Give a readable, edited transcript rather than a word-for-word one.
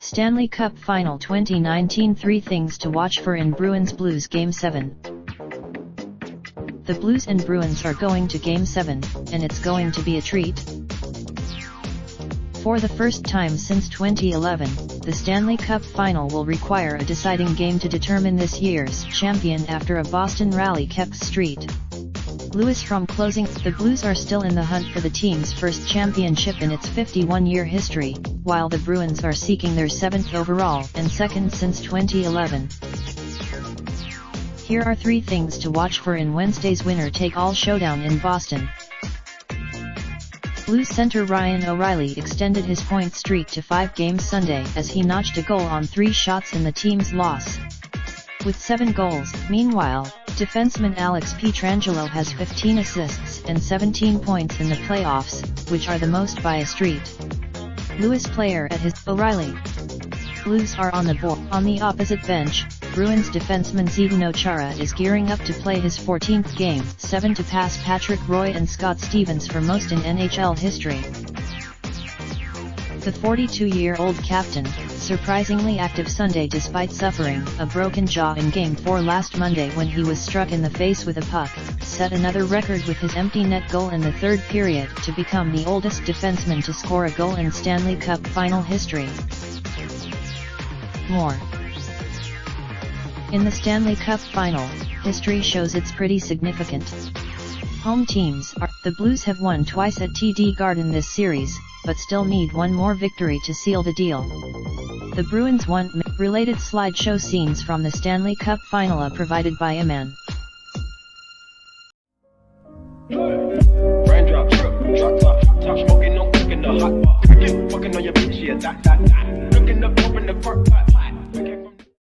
Stanley Cup Final 2019 3 Things to Watch for in Bruins-Blues Game 7. The Blues and Bruins are going to Game 7, and it's going to be a treat. For the first time since 2011, the Stanley Cup Final will require a deciding game to determine this year's champion after a Boston rally kept street. Lewis from closing. The Blues are still in the hunt for the team's first championship in its 51-year history, while the Bruins are seeking their 7th overall and second since 2011. Here are 3 things to watch for in Wednesday's winner-take-all showdown in Boston. Blues center Ryan O'Reilly extended his point streak to 5 games Sunday as he notched a goal on 3 shots in the team's loss. With 7 goals, meanwhile, defenseman Alex Pietrangelo has 15 assists and 17 points in the playoffs, which are the most by a street. Lewis player at his. O'Reilly. Blues are on the board. On the opposite bench, Bruins defenseman Zdeno Chara is gearing up to play his 14th game, 7 to pass Patrick Roy and Scott Stevens for most in NHL history. The 42-year-old captain, surprisingly active Sunday despite suffering a broken jaw in Game 4 last Monday when he was struck in the face with a puck, set another record with his empty net goal in the third period to become the oldest defenseman to score a goal in Stanley Cup Final history. More. In the Stanley Cup Final, history shows it's pretty significant. Home teams are. The Blues have won twice at TD Garden this series, but still need one more victory to seal the deal. The Bruins won. Related slideshow scenes from the Stanley Cup Final are provided by Iman. Raindrop, drop top smoking, no cooking the hot pot. Fucking on your bitch, yeah, that. Looking up, open the park,